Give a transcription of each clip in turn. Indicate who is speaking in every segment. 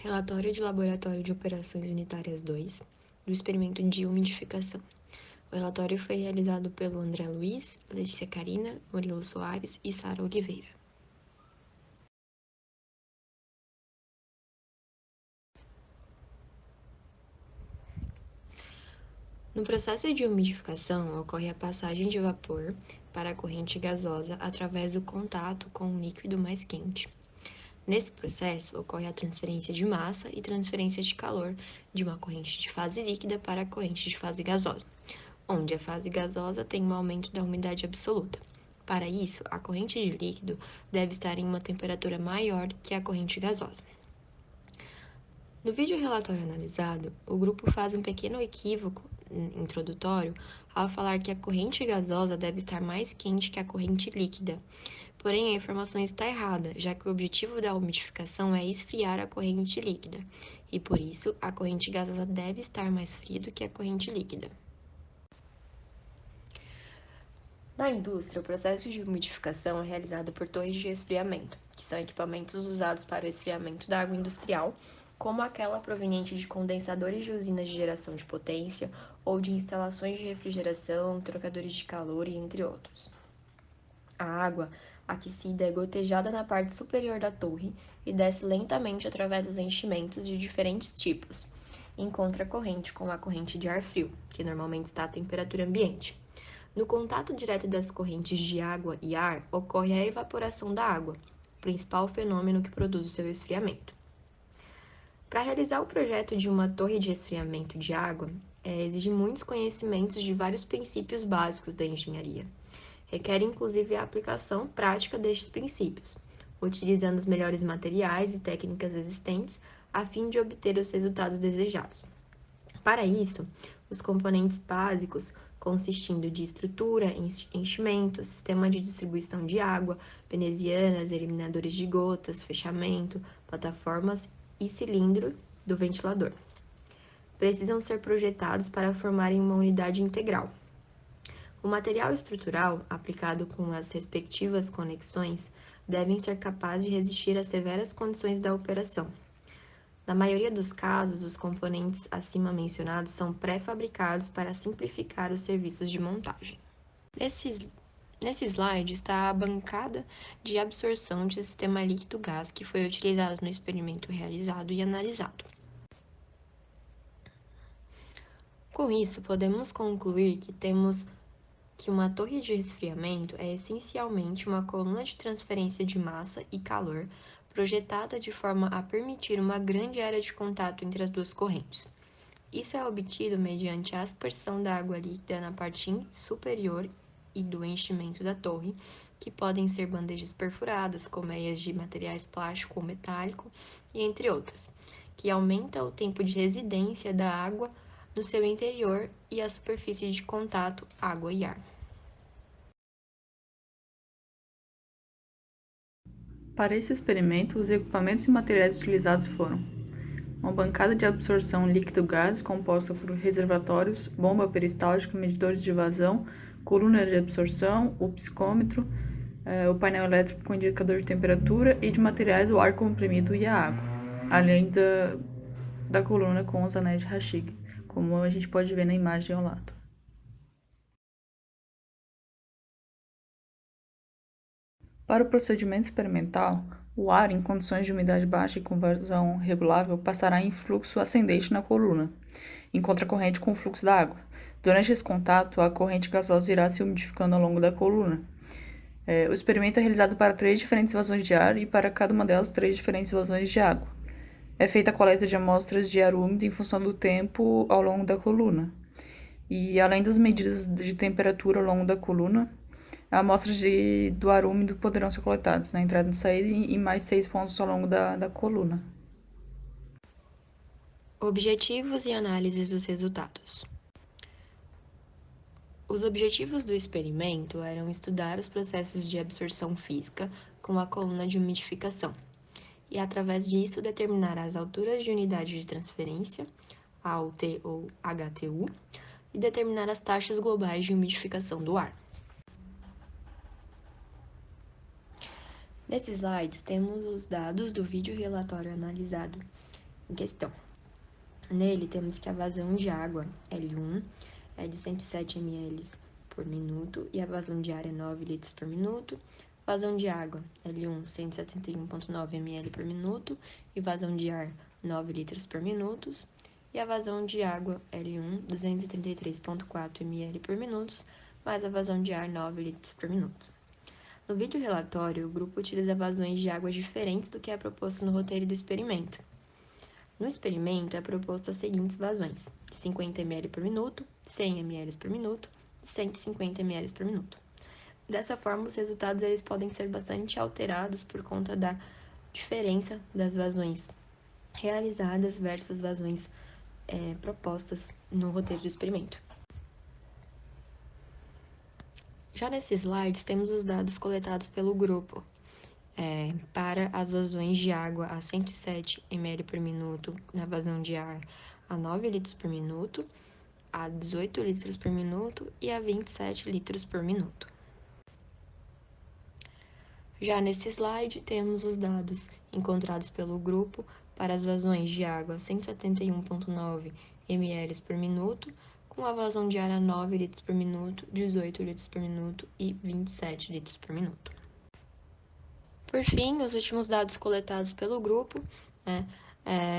Speaker 1: Relatório de Laboratório de Operações Unitárias 2, do experimento de umidificação. O relatório foi realizado pelo André Luiz, Letícia Carina, Murilo Soares e Sara Oliveira. No processo de umidificação, ocorre a passagem de vapor para a corrente gasosa através do contato com um líquido mais quente. Nesse processo, ocorre a transferência de massa e transferência de calor de uma corrente de fase líquida para a corrente de fase gasosa, onde a fase gasosa tem um aumento da umidade absoluta. Para isso, a corrente de líquido deve estar em uma temperatura maior que a corrente gasosa. No vídeo relatório analisado, o grupo faz um pequeno equívoco introdutório ao falar que a corrente gasosa deve estar mais quente que a corrente líquida. Porém, a informação está errada, já que o objetivo da umidificação é esfriar a corrente líquida, e por isso a corrente gasosa deve estar mais fria do que a corrente líquida. Na indústria, o processo de umidificação é realizado por torres de resfriamento, que são equipamentos usados para o esfriamento da água industrial, como aquela proveniente de condensadores de usinas de geração de potência ou de instalações de refrigeração, trocadores de calor e entre outros. A água aquecida é gotejada na parte superior da torre e desce lentamente através dos enchimentos de diferentes tipos. Encontra corrente com a corrente de ar frio, que normalmente está à temperatura ambiente. No contato direto das correntes de água e ar, ocorre a evaporação da água, principal fenômeno que produz o seu esfriamento. Para realizar o projeto de uma torre de resfriamento de água, exige muitos conhecimentos de vários princípios básicos da engenharia. Requer inclusive a aplicação prática destes princípios, utilizando os melhores materiais e técnicas existentes a fim de obter os resultados desejados. Para isso, os componentes básicos, consistindo de estrutura, enchimento, sistema de distribuição de água, venezianas, eliminadores de gotas, fechamento, plataformas e cilindro do ventilador, precisam ser projetados para formarem uma unidade integral. O material estrutural, aplicado com as respectivas conexões, devem ser capazes de resistir às severas condições da operação. Na maioria dos casos, os componentes acima mencionados são pré-fabricados para simplificar os serviços de montagem. Nesse slide está a bancada de absorção de sistema líquido-gás que foi utilizado no experimento realizado e analisado. Com isso, podemos concluir que uma torre de resfriamento é essencialmente uma coluna de transferência de massa e calor projetada de forma a permitir uma grande área de contato entre as duas correntes. Isso é obtido mediante a aspersão da água líquida na parte superior e do enchimento da torre, que podem ser bandejas perfuradas, colmeias de materiais plástico ou metálico, e entre outros, que aumenta o tempo de residência da água no seu interior e a superfície de contato água e ar.
Speaker 2: Para esse experimento, os equipamentos e materiais utilizados foram uma bancada de absorção líquido-gás composta por reservatórios, bomba peristáltica, medidores de vazão, coluna de absorção, o psicômetro, o painel elétrico com indicador de temperatura e de materiais o ar comprimido e a água, além da coluna com os anéis de Raschig, como a gente pode ver na imagem ao lado. Para o procedimento experimental, o ar em condições de umidade baixa e com vazão regulável passará em fluxo ascendente na coluna, em contracorrente com o fluxo da água. Durante esse contato, a corrente gasosa irá se umidificando ao longo da coluna. O experimento é realizado para 3 diferentes vazões de ar e para cada uma delas 3 diferentes vazões de água. É feita a coleta de amostras de ar úmido em função do tempo ao longo da coluna. E além das medidas de temperatura ao longo da coluna, amostras do ar úmido poderão ser coletadas na entrada e saída e mais 6 pontos ao longo da coluna.
Speaker 1: Objetivos e análises dos resultados. Os objetivos do experimento eram estudar os processos de absorção física com a coluna de umidificação e, através disso, determinar as alturas de unidade de transferência, AUT ou HTU, e determinar as taxas globais de umidificação do ar. Nesses slides, temos os dados do vídeo relatório analisado em questão. Nele, temos que a vazão de água, L1, é de 107 ml por minuto e a vazão de ar é 9 litros por minuto. Vazão de água, L1, 171,9 ml por minuto e vazão de ar, 9 litros por minuto. E a vazão de água, L1, 233,4 ml por minuto, mais a vazão de ar, 9 litros por minuto. No vídeo relatório, o grupo utiliza vazões de água diferentes do que é proposto no roteiro do experimento. No experimento, é proposto as seguintes vazões: de 50 ml por minuto, 100 ml por minuto e 150 ml por minuto. Dessa forma, os resultados eles podem ser bastante alterados por conta da diferença das vazões realizadas versus vazões propostas no roteiro do experimento. Já nesses slides, temos os dados coletados pelo grupo para as vazões de água a 107 ml por minuto, na vazão de ar a 9 litros por minuto, a 18 litros por minuto e a 27 litros por minuto. Já nesse slide, temos os dados encontrados pelo grupo para as vazões de água a 171,9 ml por minuto, com a vazão de ar a 9 litros por minuto, 18 litros por minuto e 27 litros por minuto. Por fim, os últimos dados coletados pelo grupo,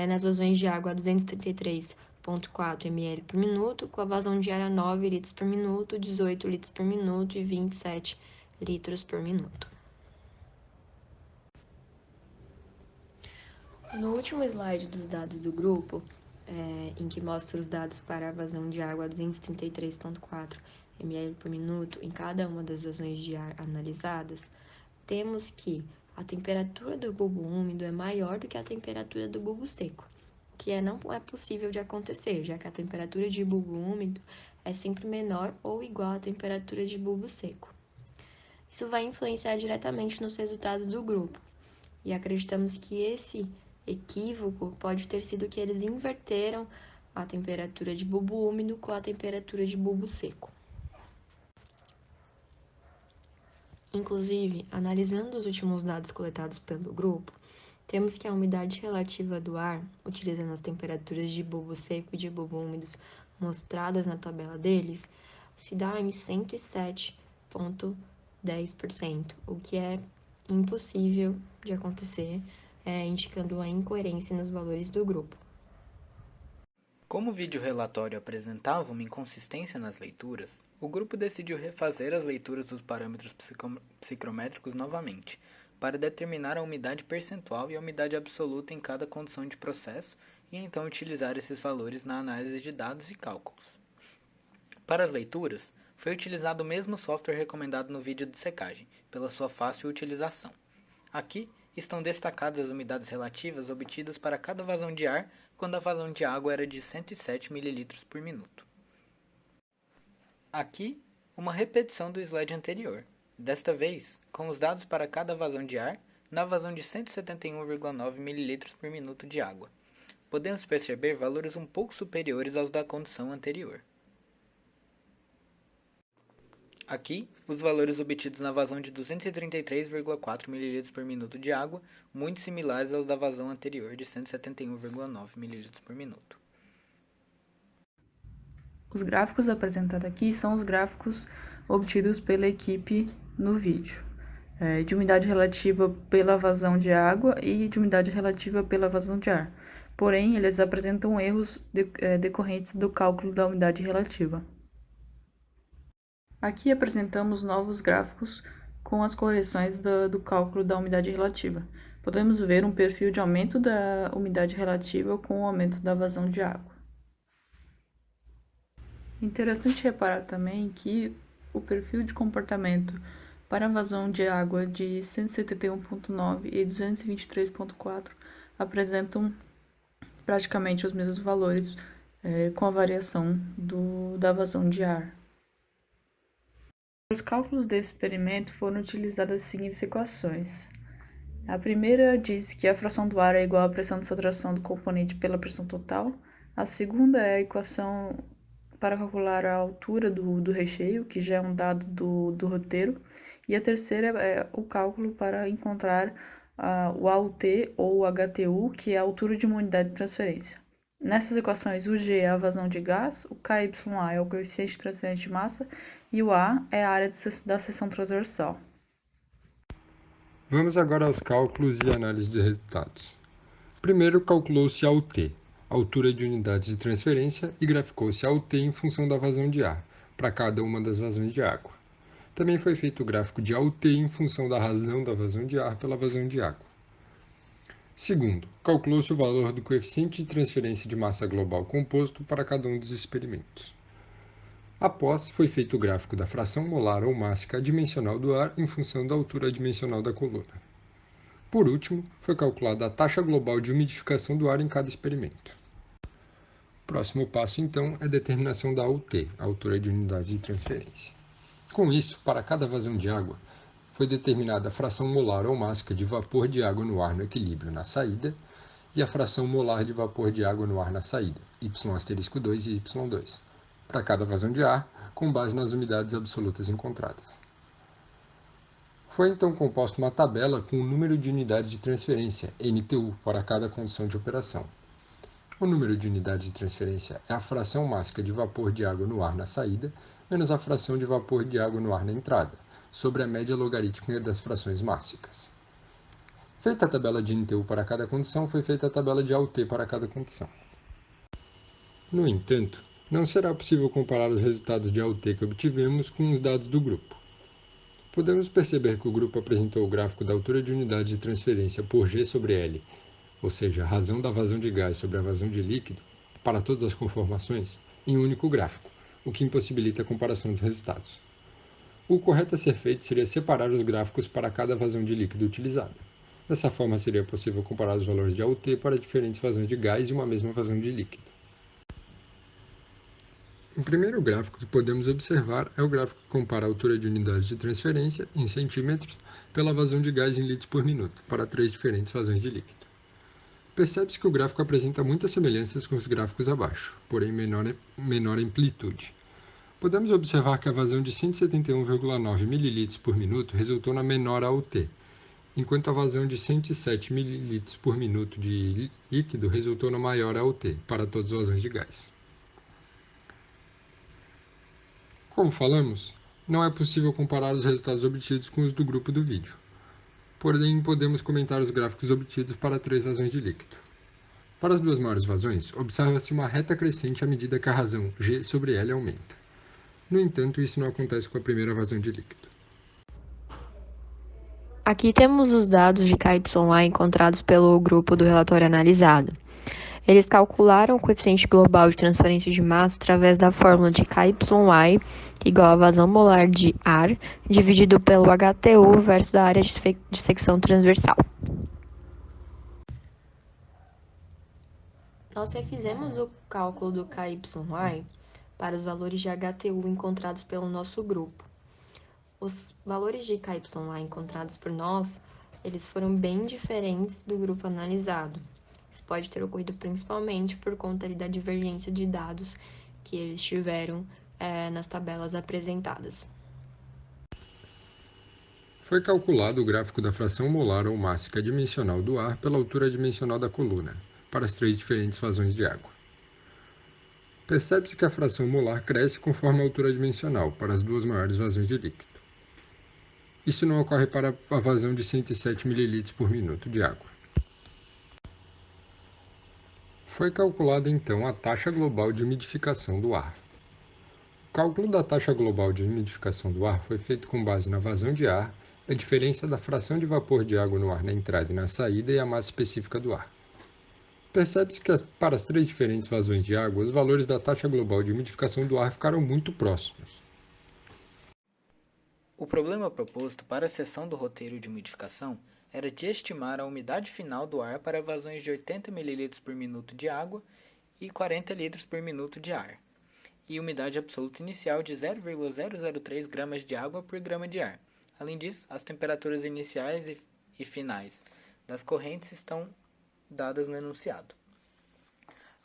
Speaker 1: nas vazões de água a 233,4 ml por minuto, com a vazão de ar a 9 litros por minuto, 18 litros por minuto e 27 litros por minuto. No último slide dos dados do grupo, em que mostra os dados para a vazão de água a 233,4 ml por minuto em cada uma das vazões de ar analisadas, temos que a temperatura do bulbo úmido é maior do que a temperatura do bulbo seco, o que não é possível de acontecer, já que a temperatura de bulbo úmido é sempre menor ou igual à temperatura de bulbo seco. Isso vai influenciar diretamente nos resultados do grupo, e acreditamos que esse equívoco pode ter sido que eles inverteram a temperatura de bulbo úmido com a temperatura de bulbo seco. Inclusive, analisando os últimos dados coletados pelo grupo, temos que a umidade relativa do ar, utilizando as temperaturas de bulbo seco e de bulbo úmidos mostradas na tabela deles, se dá em 107,10%, o que é impossível de acontecer, indicando a incoerência nos valores do grupo.
Speaker 3: Como o vídeo relatório apresentava uma inconsistência nas leituras, o grupo decidiu refazer as leituras dos parâmetros psicométricos novamente, para determinar a umidade percentual e a umidade absoluta em cada condição de processo e então utilizar esses valores na análise de dados e cálculos. Para as leituras, foi utilizado o mesmo software recomendado no vídeo de secagem, pela sua fácil utilização. Aqui estão destacadas as umidades relativas obtidas para cada vazão de ar quando a vazão de água era de 107 ml por minuto. Aqui, uma repetição do slide anterior, desta vez com os dados para cada vazão de ar na vazão de 171,9 ml por minuto de água. Podemos perceber valores um pouco superiores aos da condição anterior. Aqui, os valores obtidos na vazão de 233,4 ml por minuto de água, muito similares aos da vazão anterior de 171,9 ml por minuto.
Speaker 2: Os gráficos apresentados aqui são os gráficos obtidos pela equipe no vídeo, de umidade relativa pela vazão de água e de umidade relativa pela vazão de ar. Porém, eles apresentam erros decorrentes do cálculo da umidade relativa. Aqui apresentamos novos gráficos com as correções do cálculo da umidade relativa. Podemos ver um perfil de aumento da umidade relativa com o aumento da vazão de água. Interessante reparar também que o perfil de comportamento para a vazão de água de 171,9 e 223,4 apresentam praticamente os mesmos valores com a variação da vazão de ar. Para os cálculos desse experimento foram utilizadas as seguintes equações. A primeira diz que a fração do ar é igual à pressão de saturação do componente pela pressão total. A segunda é a equação para calcular a altura do recheio, que já é um dado do roteiro. E a terceira é o cálculo para encontrar o AUT ou o HTU, que é a altura de uma unidade de transferência. Nessas equações, o G é a vazão de gás, o KYA é o coeficiente de transferência de massa e o A é a área da seção transversal.
Speaker 4: Vamos agora aos cálculos e análise de resultados. Primeiro, calculou-se a UT, altura de unidades de transferência, e graficou-se a UT em função da vazão de ar, para cada uma das vazões de água. Também foi feito o gráfico de AUT em função da razão da vazão de ar pela vazão de água. Segundo, calculou-se o valor do coeficiente de transferência de massa global composto para cada um dos experimentos. Após, foi feito o gráfico da fração molar ou mássica adimensional do ar em função da altura adimensional da coluna. Por último, foi calculada a taxa global de umidificação do ar em cada experimento. O próximo passo, então, é a determinação da AUT, a altura de unidade de transferência. Com isso, para cada vazão de água, foi determinada a fração molar ou mássica de vapor de água no ar no equilíbrio na saída e a fração molar de vapor de água no ar na saída, Y*2 e Y2, para cada vazão de ar, com base nas umidades absolutas encontradas. Foi então composta uma tabela com o número de unidades de transferência, NTU, para cada condição de operação. O número de unidades de transferência é a fração mássica de vapor de água no ar na saída, menos a fração de vapor de água no ar na entrada, sobre a média logarítmica das frações mássicas. Feita a tabela de NTU para cada condição, foi feita a tabela de AUT para cada condição. No entanto, não será possível comparar os resultados de AUT que obtivemos com os dados do grupo. Podemos perceber que o grupo apresentou o gráfico da altura de unidade de transferência por G sobre L, ou seja, a razão da vazão de gás sobre a vazão de líquido, para todas as conformações, em um único gráfico, o que impossibilita a comparação dos resultados. O correto a ser feito seria separar os gráficos para cada vazão de líquido utilizada. Dessa forma, seria possível comparar os valores de AUT para diferentes vazões de gás e uma mesma vazão de líquido. O primeiro gráfico que podemos observar é o gráfico que compara a altura de unidades de transferência, em centímetros, pela vazão de gás em litros por minuto, para 3 diferentes vazões de líquido. Percebe-se que o gráfico apresenta muitas semelhanças com os gráficos abaixo, porém menor amplitude. Podemos observar que a vazão de 171,9 ml por minuto resultou na menor AUT, enquanto a vazão de 107 ml por minuto de líquido resultou na maior AUT, para todas as vazões de gás. Como falamos, não é possível comparar os resultados obtidos com os do grupo do vídeo. Porém, podemos comentar os gráficos obtidos para 3 vazões de líquido. Para as 2 maiores vazões, observa-se uma reta crescente à medida que a razão G sobre L aumenta. No entanto, isso não acontece com a primeira vazão de líquido.
Speaker 1: Aqui temos os dados de KYA encontrados pelo grupo do relatório analisado. Eles calcularam o coeficiente global de transferência de massa através da fórmula de KYI igual a vazão molar de ar dividido pelo HTU versus a área de secção transversal. Nós refizemos o cálculo do KYI para os valores de HTU encontrados pelo nosso grupo. Os valores de KYI encontrados por nós, eles foram bem diferentes do grupo analisado. Isso pode ter ocorrido principalmente por conta da divergência de dados que eles tiveram nas tabelas apresentadas.
Speaker 4: Foi calculado o gráfico da fração molar ou mássica dimensional do ar pela altura dimensional da coluna, para as 3 diferentes vazões de água. Percebe-se que a fração molar cresce conforme a altura dimensional, para as 2 maiores vazões de líquido. Isso não ocorre para a vazão de 107 ml por minuto de água. Foi calculada então a taxa global de umidificação do ar. O cálculo da taxa global de umidificação do ar foi feito com base na vazão de ar, a diferença da fração de vapor de água no ar na entrada e na saída e a massa específica do ar. Percebe-se que para as 3 diferentes vazões de água, os valores da taxa global de umidificação do ar ficaram muito próximos.
Speaker 3: O problema proposto para a seção do roteiro de umidificação era de estimar a umidade final do ar para vazões de 80 ml por minuto de água e 40 litros por minuto de ar, e umidade absoluta inicial de 0,003 gramas de água por grama de ar. Além disso, as temperaturas iniciais e finais das correntes estão dadas no enunciado.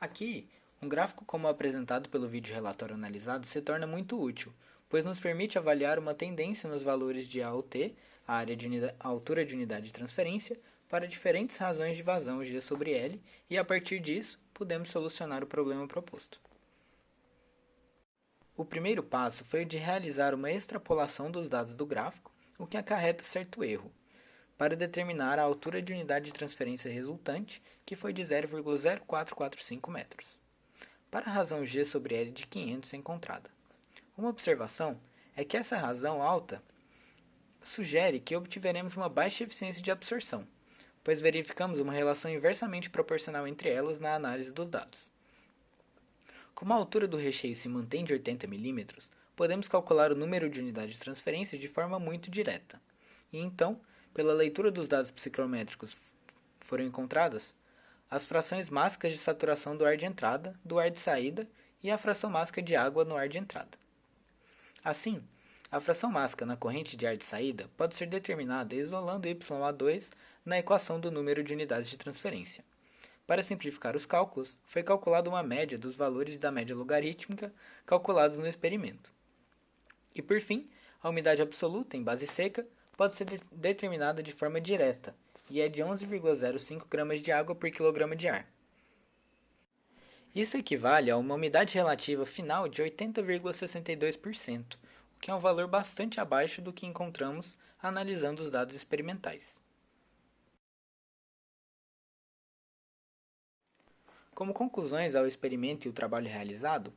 Speaker 3: Aqui, um gráfico como apresentado pelo vídeo relatório analisado se torna muito útil, pois nos permite avaliar uma tendência nos valores de AUT, a altura de unidade de transferência, para diferentes razões de vazão G sobre L e, a partir disso, podemos solucionar o problema proposto. O primeiro passo foi o de realizar uma extrapolação dos dados do gráfico, o que acarreta certo erro, para determinar a altura de unidade de transferência resultante, que foi de 0,0445 metros, para a razão G sobre L de 500 encontrada. Uma observação é que essa razão alta sugere que obtiveremos uma baixa eficiência de absorção, pois verificamos uma relação inversamente proporcional entre elas na análise dos dados. Como a altura do recheio se mantém de 80 mm, podemos calcular o número de unidades de transferência de forma muito direta. E então, pela leitura dos dados psicrométricos foram encontradas as frações mássicas de saturação do ar de entrada, do ar de saída e a fração mássica de água no ar de entrada. Assim, a fração mássica na corrente de ar de saída pode ser determinada isolando YA2 na equação do número de unidades de transferência. Para simplificar os cálculos, foi calculada uma média dos valores da média logarítmica calculados no experimento. E por fim, a umidade absoluta em base seca pode ser determinada de forma direta, e é de 11,05 gramas de água por quilograma de ar. Isso equivale a uma umidade relativa final de 80,62%, o que é um valor bastante abaixo do que encontramos analisando os dados experimentais. Como conclusões ao experimento e o trabalho realizado,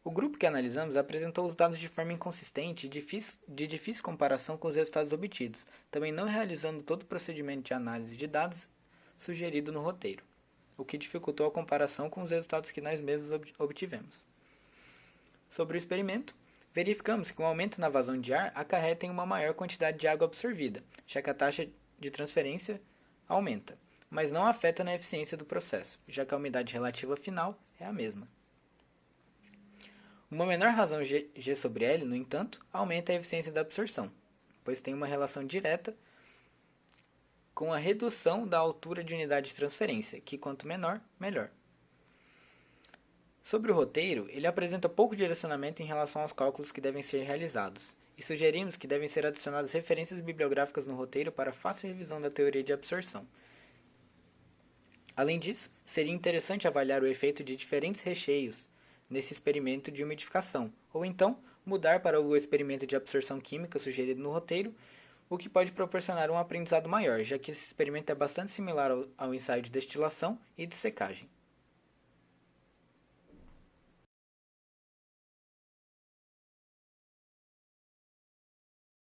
Speaker 3: o grupo que analisamos apresentou os dados de forma inconsistente e de difícil comparação com os resultados obtidos, também não realizando todo o procedimento de análise de dados sugerido no roteiro, o que dificultou a comparação com os resultados que nós mesmos obtivemos. Sobre o experimento, verificamos que um aumento na vazão de ar acarreta em uma maior quantidade de água absorvida, já que a taxa de transferência aumenta, mas não afeta na eficiência do processo, já que a umidade relativa final é a mesma. Uma menor razão G sobre L, no entanto, aumenta a eficiência da absorção, pois tem uma relação direta com a redução da altura de unidade de transferência, que quanto menor, melhor. Sobre o roteiro, ele apresenta pouco direcionamento em relação aos cálculos que devem ser realizados, e sugerimos que devem ser adicionadas referências bibliográficas no roteiro para fácil revisão da teoria de absorção. Além disso, seria interessante avaliar o efeito de diferentes recheios nesse experimento de umidificação, ou então mudar para o experimento de absorção química sugerido no roteiro, o que pode proporcionar um aprendizado maior, já que esse experimento é bastante similar ao ensaio de destilação e de secagem.